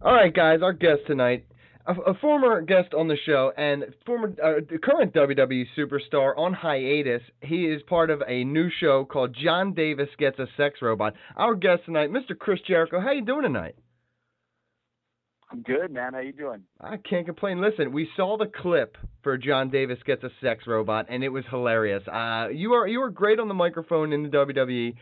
All right, guys, our guest tonight, a former guest on the show and current WWE superstar on hiatus. He is part of a new show called John Davis Gets a Sex Robot. Our guest tonight, Mr. Chris Jericho. How you doing tonight? I'm good, man. How you doing? I can't complain. Listen, we saw the clip for John Davis Gets a Sex Robot, and it was hilarious. You are great on the microphone in the WWE,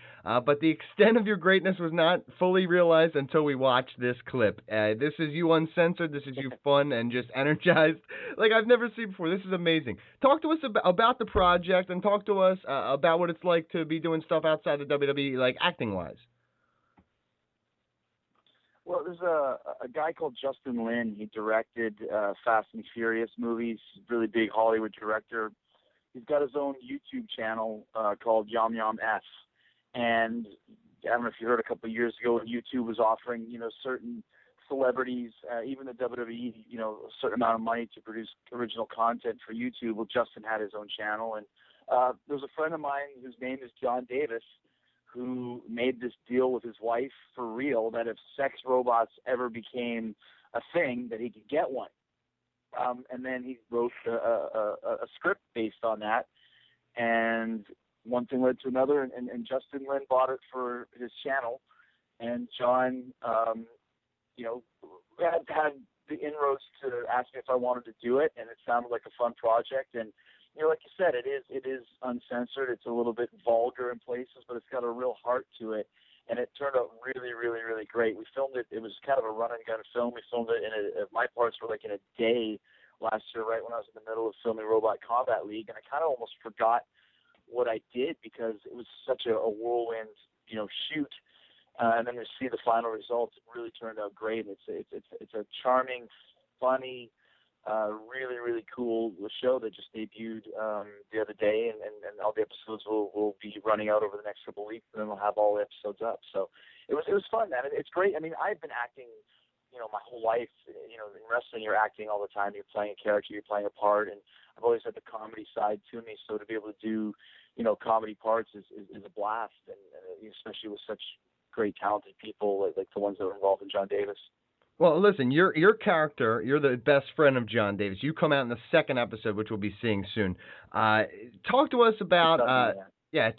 but the extent of your greatness was not fully realized until we watched this clip. This is you uncensored. This is you fun and just energized like I've never seen before. This is amazing. Talk to us about the project and talk to us about what it's like to be doing stuff outside the WWE, like acting-wise. Well, there's a guy called Justin Lin. He directed Fast and Furious movies. Really big Hollywood director. He's got his own YouTube channel called Yum Yum F. And I don't know if you heard a couple of years ago when YouTube was offering, certain celebrities, even the WWE, a certain amount of money to produce original content for YouTube. Well, Justin had his own channel. And there's a friend of mine whose name is John Davis, who made this deal with his wife for real that if sex robots ever became a thing, that he could get one. And then he wrote a script based on that. And one thing led to another, and Justin Lin bought it for his channel. And John, had the inroads to ask me if I wanted to do it, and it sounded like a fun project. And like you said, it is uncensored. It's a little bit vulgar in places, but it's got a real heart to it, and it turned out really, really, really great. We filmed it. It was kind of a run and gun film. We filmed it my parts were like in a day last year, right when I was in the middle of filming Robot Combat League, and I kind of almost forgot what I did because it was such a whirlwind, shoot. And then to see the final results, it really turned out great. It's a charming, funny, really, really cool show that just debuted the other day, and all the episodes will be running out over the next couple of weeks, and then we'll have all the episodes up. So it was fun, man. It's great. I mean, I've been acting, my whole life. In wrestling, you're acting all the time. You're playing a character. You're playing a part, and I've always had the comedy side to me. So to be able to do, comedy parts is a blast, and especially with such great talented people like the ones that were involved in John Davis. Well, listen, your character, you're the best friend of John Davis. You come out in the second episode, which we'll be seeing soon. Talk to us about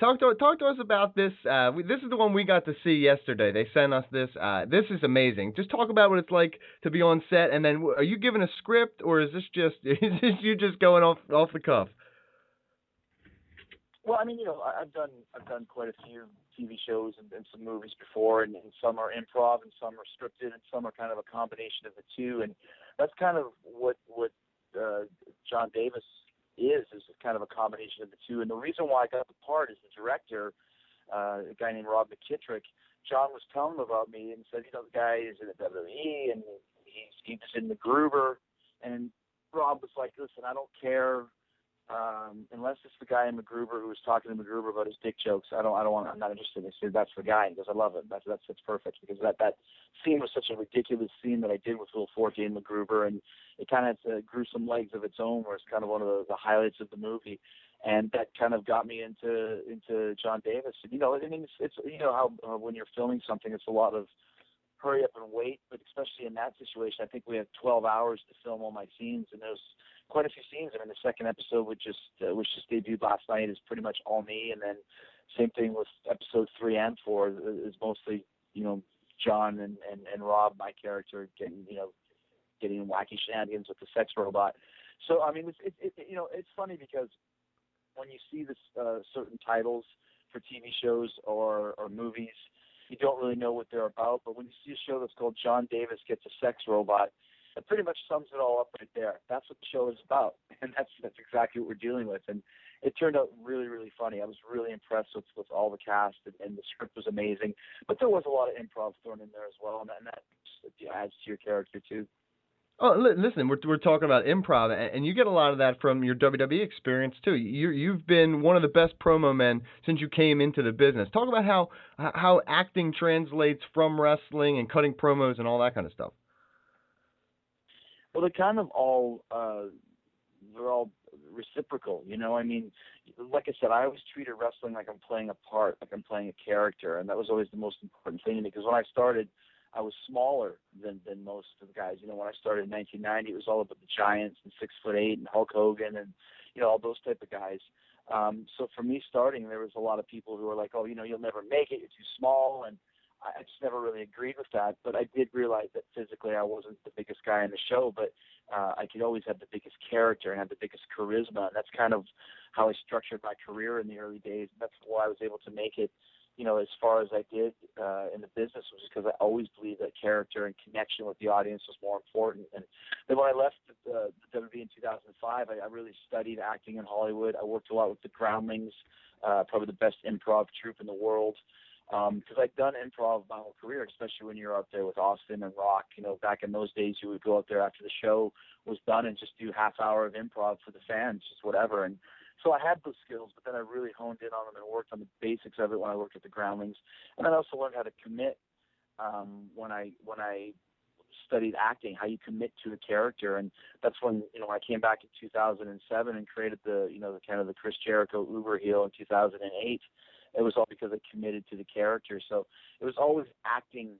talk to us about this. This is the one we got to see yesterday. They sent us this. This is amazing. Just talk about what it's like to be on set, and then are you given a script, or is this you just going off the cuff? Well, I mean, I've done quite a few TV shows and some movies before, and some are improv, and some are scripted, and some are kind of a combination of the two, and that's kind of what John Davis is kind of a combination of the two. And the reason why I got the part is the director, a guy named Rob McKittrick. John was telling him about me and said, the guy is in the WWE, and he's in MacGruber, and Rob was like, listen, I don't care. Unless it's the guy in MacGruber who was talking to MacGruber about his dick jokes, I'm not interested. They said, that's the guy. He goes, I love it. That's perfect, because that scene was such a ridiculous scene that I did with Will Forte and MacGruber, and it kind of grew some legs of its own, where it's kind of one of the highlights of the movie, and that kind of got me into John Davis. And, I mean, it's how when you're filming something, it's a lot of hurry up and wait, but especially in that situation, I think we had 12 hours to film all my scenes, and there's quite a few scenes. I mean, the second episode, which just debuted last night, is pretty much all me, and then same thing with episodes 3 and 4 is mostly, John and Rob, my character, getting wacky shenanigans with the sex robot. So, I mean, it's funny because when you see this certain titles for TV shows or movies, you don't really know what they're about, but when you see a show that's called John Davis Gets a Sex Robot, it pretty much sums it all up right there. That's what the show is about, and that's exactly what we're dealing with. And it turned out really, really funny. I was really impressed with all the cast, and the script was amazing. But there was a lot of improv thrown in there as well, and that adds to your character too. Oh, listen, we're talking about improv, and you get a lot of that from your WWE experience too. You've been one of the best promo men since you came into the business. Talk about how acting translates from wrestling and cutting promos and all that kind of stuff. Well, they're kind of all they're all reciprocal, I mean, like I said, I always treated wrestling like I'm playing a part, like I'm playing a character, and that was always the most important thing, because when I started, I was smaller than most of the guys. You know, when I started in 1990, it was all about the giants and 6'8" and Hulk Hogan and, you know, all those type of guys. So for me starting, there was a lot of people who were like, oh, you know, you'll never make it, you're too small, and I just never really agreed with that. But I did realize that physically I wasn't the biggest guy in the show, but I could always have the biggest character and have the biggest charisma. And that's kind of how I structured my career in the early days. And that's why I was able to make it, you know, as far as I did in the business, was because I always believed that character and connection with the audience was more important. And then when I left the WWE in 2005, I really studied acting in Hollywood. I worked a lot with the Groundlings, probably the best improv troupe in the world. Because I'd done improv my whole career, especially when you're out there with Austin and Rock. You know, back in those days, you would go out there after the show was done and just do half hour of improv for the fans, just whatever. And so I had those skills, but then I really honed in on them and worked on the basics of it when I worked at the Groundlings. And then I also learned how to commit when I studied acting, how you commit to a character. And that's when, you know, I came back in 2007 and created the kind of the Chris Jericho Uber heel in 2008. It was all because I committed to the character. So it was always acting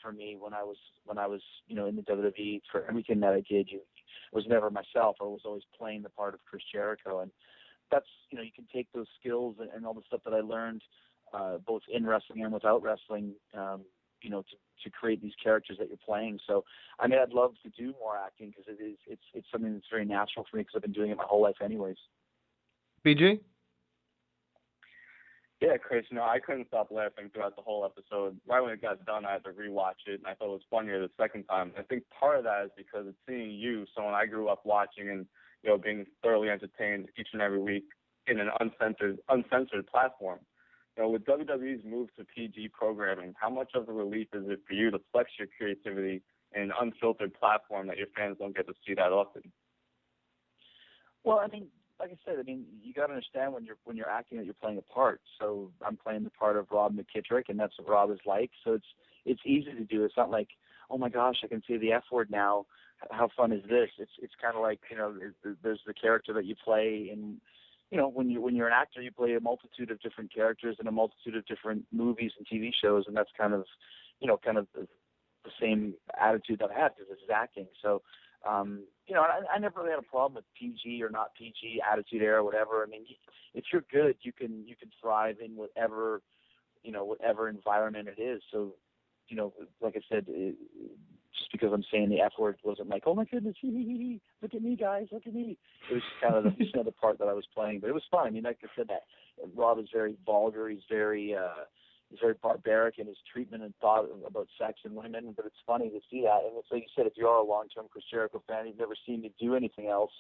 for me when I was you know, in the WWE. For everything that I did, it was never myself. I was always playing the part of Chris Jericho, and that's, you know, you can take those skills and all the stuff that I learned both in wrestling and without wrestling, you know, to create these characters that you're playing. So I mean, I'd love to do more acting because it's something that's very natural for me because I've been doing it my whole life anyways. BG? Yeah, Chris, you know, I couldn't stop laughing throughout the whole episode. Right when it got done, I had to rewatch it, and I thought it was funnier the second time. I think part of that is because it's seeing you, someone I grew up watching and, you know, being thoroughly entertained each and every week in an uncensored platform. You know, with WWE's move to PG programming, how much of a relief is it for you to flex your creativity in an unfiltered platform that your fans don't get to see that often? Well, I mean, like I said, I mean, you got to understand when you're acting that you're playing a part. So I'm playing the part of Rob McKittrick, and that's what Rob is like. So it's easy to do. It's not like, oh my gosh, I can say the F word now. How fun is this? It's kind of like, you know, there's the character that you play, and you know, when you're an actor, you play a multitude of different characters in a multitude of different movies and TV shows, and that's kind of, you know, kind of the same attitude that I have because this is acting. So. You know, I never really had a problem with PG or not PG, Attitude Era, whatever. I mean, if you're good, you can thrive in whatever environment it is. So, you know, like I said, just because I'm saying the F word wasn't like, oh my goodness, look at me, guys, look at me. It was just kind of the part that I was playing, but it was fun. I mean, like I said, that Rob is very vulgar. He's very barbaric in his treatment and thought about sex and women, but it's funny to see that. And it's like you said, if you are a long-term Chris Jericho fan, you've never seen me do anything else,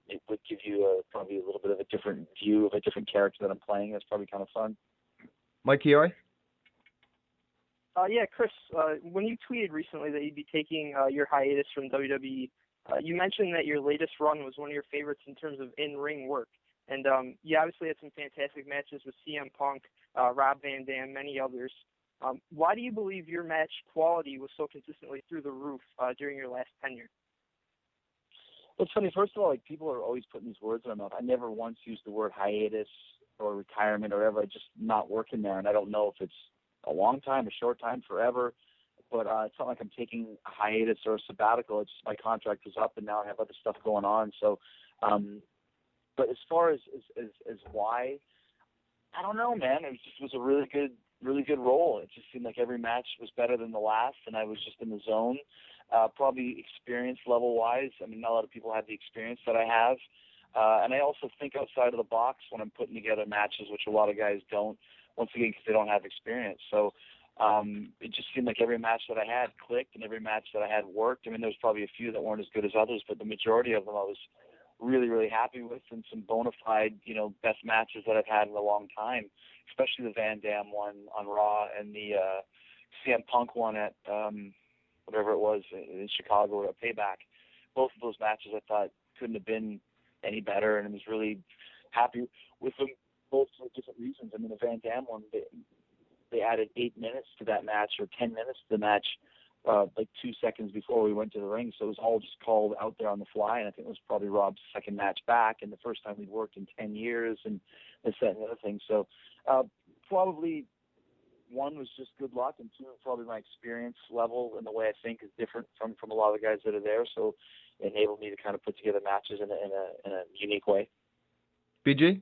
it would give you probably a little bit of a different view of a different character that I'm playing. That's probably kind of fun. Mike Chiari? Yeah, Chris, when you tweeted recently that you'd be taking your hiatus from WWE, you mentioned that your latest run was one of your favorites in terms of in-ring work. And you obviously had some fantastic matches with CM Punk, Rob Van Dam, many others. Why do you believe your match quality was so consistently through the roof during your last tenure? Well, it's funny. First of all, like, people are always putting these words in my mouth. I never once used the word hiatus or retirement or whatever. I just not working there, and I don't know if it's a long time, a short time, forever. But it's not like I'm taking a hiatus or a sabbatical. It's just my contract is up, and now I have other stuff going on. So. But as far as why, I don't know, man. It was a really good role. It just seemed like every match was better than the last, and I was just in the zone. Probably experience level wise. I mean, not a lot of people have the experience that I have, and I also think outside of the box when I'm putting together matches, which a lot of guys don't. Once again, because they don't have experience. So it just seemed like every match that I had clicked, and every match that I had worked. I mean, there was probably a few that weren't as good as others, but the majority of them I was really, really happy with, and some bona fide, you know, best matches that I've had in a long time, especially the Van Dam one on Raw and the CM Punk one at whatever it was in Chicago or Payback. Both of those matches I thought couldn't have been any better, and I was really happy with them both for different reasons. I mean, the Van Dam one, they added 8 minutes to that match or 10 minutes to the match like 2 seconds before we went to the ring. So it was all just called out there on the fly, and I think it was probably Rob's second match back and the first time we'd worked in 10 years and this, that, and the other thing. So probably one was just good luck, and two, probably my experience level and the way I think is different from a lot of the guys that are there. So it enabled me to kind of put together matches in a unique way. BG?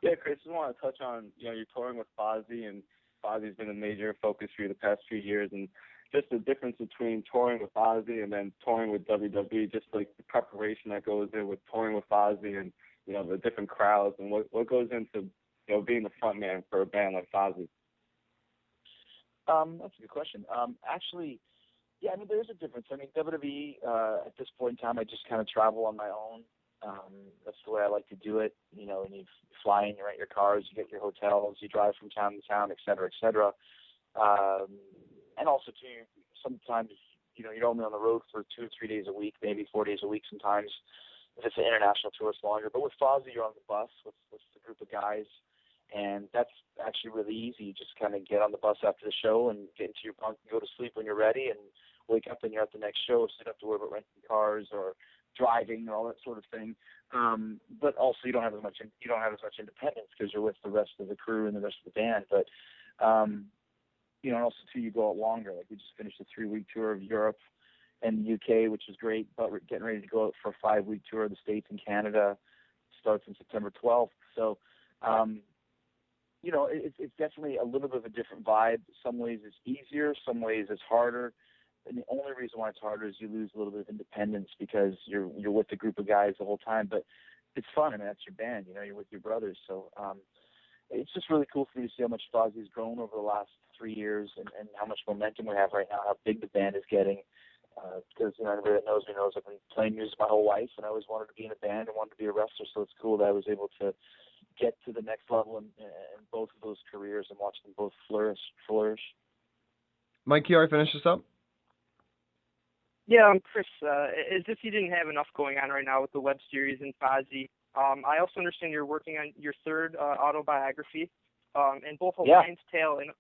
Yeah, Chris, I want to touch on, you're touring with Fozzy, and Fozzy's been a major focus for you the past few years, and just the difference between touring with Fozzy and then touring with WWE, just like the preparation that goes in with touring with Fozzy and, the different crowds, and what goes into, being the front man for a band like Fozzy. That's a good question. Actually, yeah, I mean, there is a difference. I mean, WWE, at this point in time, I just kind of travel on my own. That's the way I like to do it, and you fly in, you rent your cars, you get your hotels, you drive from town to town, et cetera, et cetera. And also, too, sometimes, you're only on the road for 2 or 3 days a week, maybe 4 days a week sometimes. If it's an international tour, it's longer. But with Fozzy, you're on the bus with the group of guys, and that's actually really easy. You just kind of get on the bus after the show and get into your bunk and go to sleep when you're ready, and wake up and you're at the next show, so you don't have to worry about renting cars or driving or all that sort of thing. But also you don't have as much independence because you're with the rest of the crew and the rest of the band. But and also too, you go out longer. Like we just finished a 3-week tour of Europe and the UK, which is great, but we're getting ready to go out for a 5-week tour of the States and Canada. Starts on September 12th. So it's definitely a little bit of a different vibe. Some ways it's easier, some ways it's harder. And the only reason why it's harder is you lose a little bit of independence because you're with a group of guys the whole time. But it's fun. I mean, that's your band. You're with your brothers. So it's just really cool for me to see how much Fozzy's grown over the last 3 years and how much momentum we have right now, how big the band is getting. Because everybody that knows me knows I've been playing music my whole life, and I always wanted to be in a band and wanted to be a wrestler. So it's cool that I was able to get to the next level in both of those careers and watch them both flourish. Mike Chiari, finish this up. Yeah, Chris, as if you didn't have enough going on right now with the web series and Fozzy, I also understand you're working on your third autobiography, and both Lion's Tale and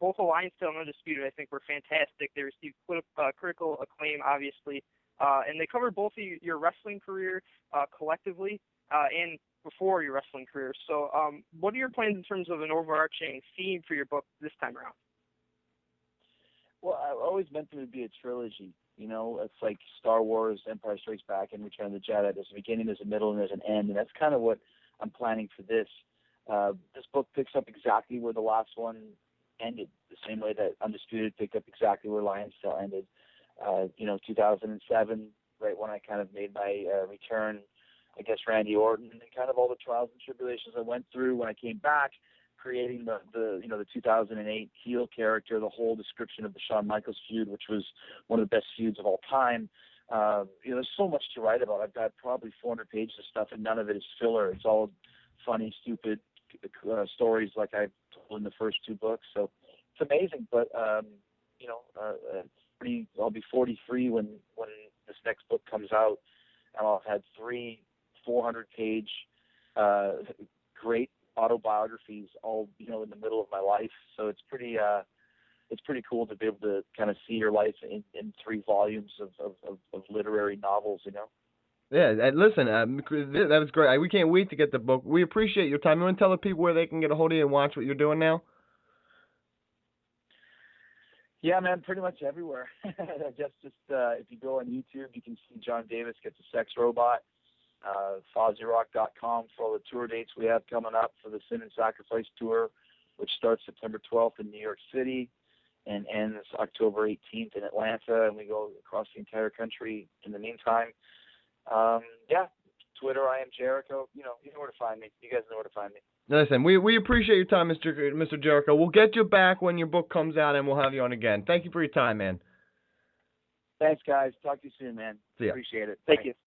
Undisputed, I think, were fantastic. They received critical acclaim, obviously, and they covered both of your wrestling career collectively and before your wrestling career. So what are your plans in terms of an overarching theme for your book this time around? Well, I always meant them to be a trilogy. It's like Star Wars, Empire Strikes Back, and Return of the Jedi. There's a beginning, there's a middle, and there's an end, and that's kind of what I'm planning for this. This book picks up exactly where the last one ended, the same way that Undisputed picked up exactly where Lion's Tale ended. 2007, right when I kind of made my return against Randy Orton, and kind of all the trials and tribulations I went through when I came back, creating the 2008 heel character, the whole description of the Shawn Michaels feud, which was one of the best feuds of all time. There's so much to write about. I've got probably 400 pages of stuff, and none of it is filler. It's all funny, stupid stories like I told in the first 2 books. So it's amazing. But I'll be 43 when this next book comes out, and I'll have had 3 400-page great autobiographies all in the middle of my life. So it's pretty cool to be able to kind of see your life in 3 volumes of literary novels. Yeah, and listen, that was great. We can't wait to get the book. We appreciate your time. You want to tell the people where they can get a hold of you and watch what you're doing now? Yeah, man, pretty much everywhere. I guess just if you go on YouTube, you can see John Davis Gets a Sex Robot. FozzyRock.com for all the tour dates we have coming up for the Sin and Sacrifice Tour, which starts September 12th in New York City and ends October 18th in Atlanta, and we go across the entire country in the meantime. Twitter, I am Jericho. You know where to find me. You guys know where to find me. Listen, we appreciate your time, Mr. Jericho. We'll get you back when your book comes out, and we'll have you on again. Thank you for your time, man. Thanks, guys. Talk to you soon, man. See ya. Appreciate it. Thank you.